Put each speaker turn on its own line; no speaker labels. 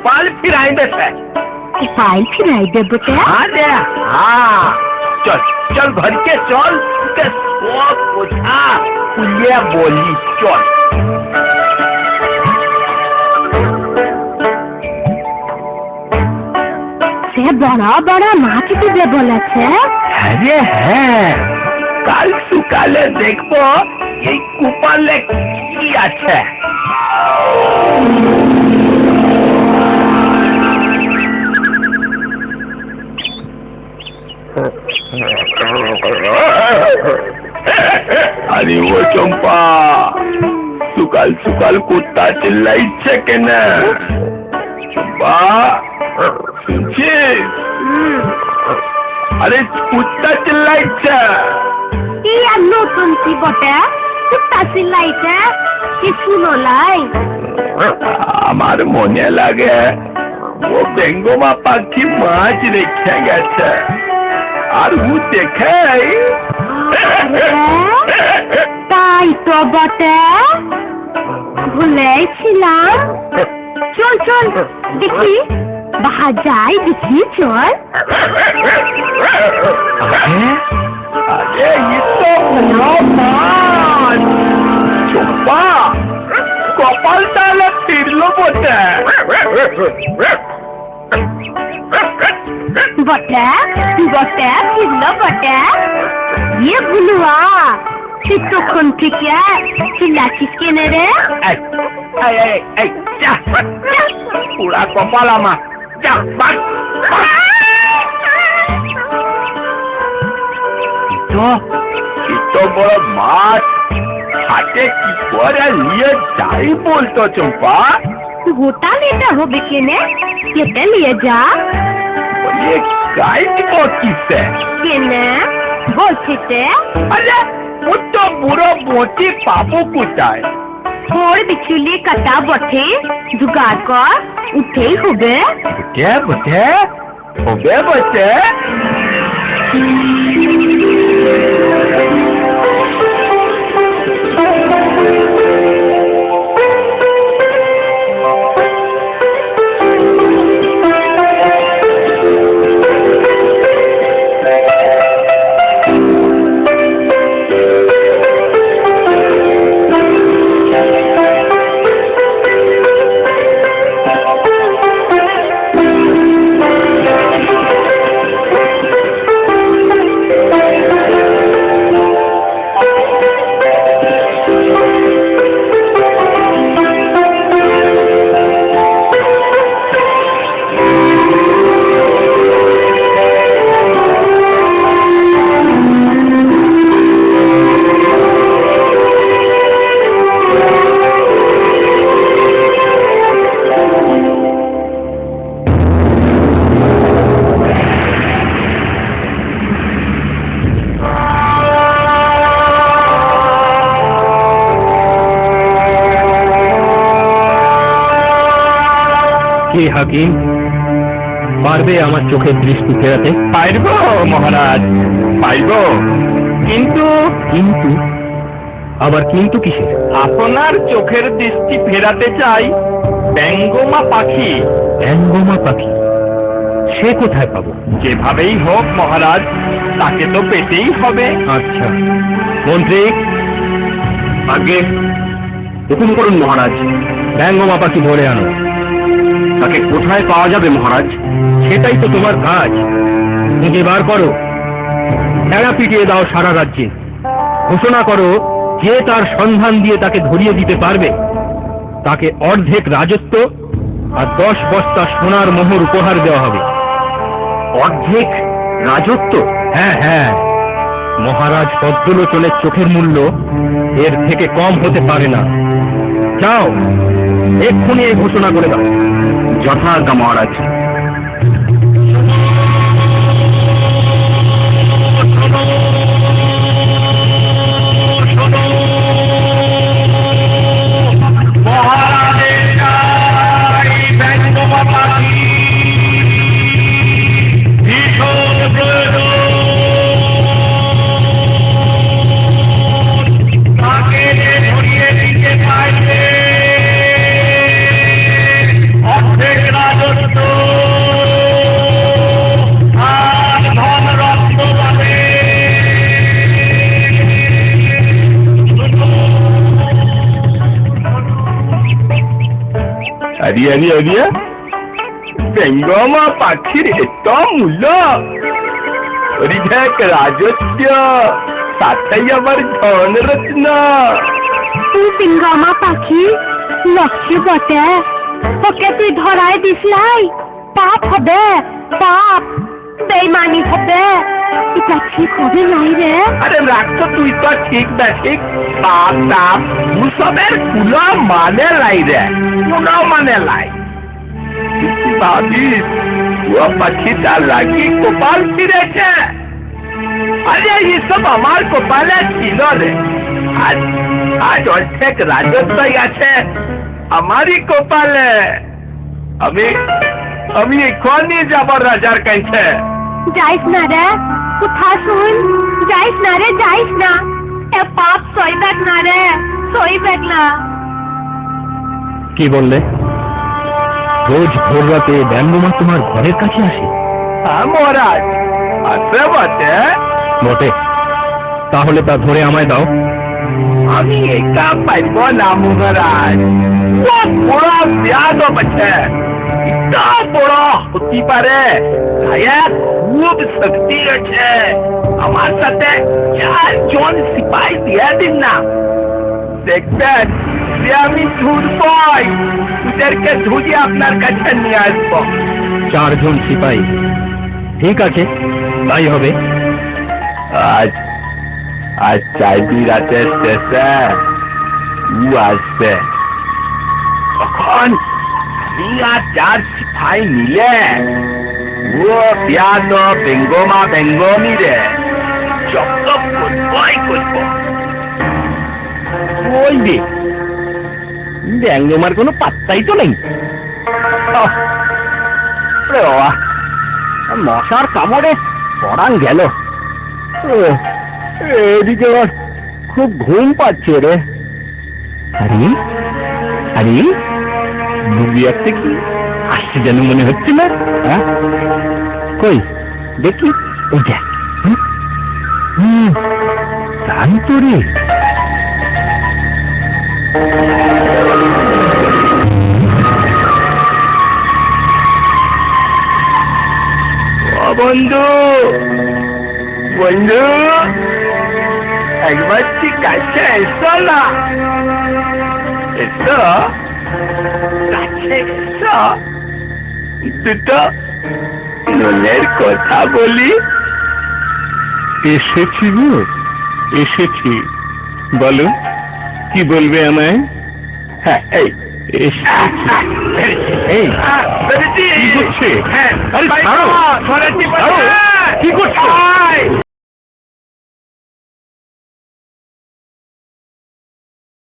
गोपाल फिराई देते।
गोपाल फिराई दे बेटा।
हाँ दे, हाँ। चल चल घर के चल के सब पूछा पुलिया बोली चल।
से बड़ा बड़ा माछ दिबे बोला छे।
अरे है काल सुकाले देखबो ये कुपाले की আছে। अरे वो चंपा सुकाल सुकाल कुत्ता चिल्लाइছে কেন? चंपा सुनছিস? अरे कुत्ता चिल्लाइছে।
কি আর নতুন কি বটে? কুত্তা চিল্লাইছে কি শুনো লাই?
আমার মনে লাগে ও বেঙ্গমা পাখি মাছ রেখে গেছে আর ও দেখে
তাই তো বটে ভুলেছিলাম। চল চল দেখি বাহার যাই দেখি চল।
अरे ये तो बड़ा माछ चंपा कपाल ताले फिरलो बोटे।
बटे बटे फिरलो बटे। ये भुलुआ তুই তখন থেকে চিল্লাছিস কেন রে?
যা পুরা কপাল আমার যা বাট। তো বড় মাছ হাতে কি করে নিয়ে যাই বলতো চম্পা?
গোটা নিতে হবে কেনে কেটে নিয়ে যা।
বলে গাইড কিসে
কেনে বলছিতে?
আরে ও তো বুড়ো বটি পাবো কোথায়?
ওর বিচুলি কাটা বটে জুগাড় কর উঠেই হবে।
বটে বটে হবে বটে।
হাকিম পারবে আমার চোখের দৃষ্টি ফেরাতে?
পারব মহারাজ পারব, কিন্তু
কিন্তু আবার কিন্তু কিসের?
আপনার চোখের দৃষ্টি ফেরাতে চাই বেঙ্গমা পাখি।
বেঙ্গমা পাখি? সে কোথায় পাবো?
যেভাবেই হোক মহারাজ তাকে তো পেতেই হবে।
আচ্ছা মন্ত্রী
আগে
হুকুম করুন মহারাজ। বেঙ্গমা পাখি ধরে আনো।
তাকে কোথায় পাওয়া যাবে মহারাজ?
সেটাই তো তোমার কাজ, খুঁজে বার করো। ভেড়া পিটিয়ে দাও সারা রাজ্যে, ঘোষণা করো যে তার সন্ধান দিয়ে তাকে ধরিয়ে দিতে পারবে তাকে অর্ধেক রাজত্ব আর 10 বস্তা সোনার মোহর উপহার দেওয়া হবে।
অর্ধেক রাজত্ব?
হ্যাঁ হ্যাঁ, মহারাজ পদ্মলোচনের চোখের মূল্য এর থেকে কম হতে পারে না। যাও এক্ষুনি এই ঘোষণা করে দাও।
যথাজ্ঞা মহারাজ।
অর্ধেক রাজ
আরিয়া বেঙ্গমা পাখির এত মূল্য দেখ রাজত্ব সাথেই আবার ধনরত্ন
তুই পিঙ্গামা পাখি লক্ষ্মী বটে, ওকে তুই ধরায় দিসলাই, পাপ হবে, পাপ বেইমানি হবে, এটা ঠিক হবে নাই রে।
আরে রাখতো তুই তো ঠিক ঠিক বাপ তাপ সবের কুলো মানে লাই রে, কোনো মানে লাই। তুই ভাবিস ও পাখিটা লাগি কপাল ফিরেছে? আরে এসব আমার কপালে ছিল রে। আজ আজ অর্ধেক রাজত্বই আছে আমারই কপালে। আমি এখনই যাব রাজার কাছে।
যাইস না রে, কোথা শুন, যাইস না রে, যাইস না, এ পাপ সইবেক না রে, সইবেক না।
কি বললে? রোজ ভোর রাতে ব্যঙ্গমা তোমার ঘরের কাছে আসে?
হ্যাঁ মহারাজ, আছে বটে।
বটে? তাহলে তা ধরে আমায় দাও।
আমি একা পাইব না মহারাজ, ও বড় ব্যাধ বটে, ইটা বড় হতে পারে, গায়ে খুব শক্তি আছে। আমার সাথে 4 জন সিপাহী দিয়ে দিন না, দেখবেন যে আমি ধরবই, ওদেরকে ধরে আপনার কাছে নিয়ে আসবো।
4 জন সিপাহী? ঠিক আছে, তাই হবে।
আজ চাইবি রাতের শেষে ও আসবে, তখন আমি আর 4 সিপাহী মিলে ও ব্যাধ বেঙ্গমা বেঙ্গমি রে জব্দ করবই করব।
ওই যে ব্যঙ্গমার কোনো পাত্তাই তো নেই। মশার কামড়ে পড়ান গেল। এদিকে আমার খুব ঘুম পাচ্ছে রে। আরে আরে মুরগি একটা কি আসছে যেন মনে হচ্ছে না? হ্যাঁ, কই দেখি। ওই দেখ, তাই তো রে।
বন্ধু বন্ধু, একবার ঠিক কাছে এসো না, এসো কাছে এসো, দুটো মনের কথা বলি।
এসেছি গো, এসেছি। বলো, কি বলবে আমায়?
হ্যাঁ, এই
এই কি করছে? আরে ছাড়ো, ছাড়ো। কি করছো?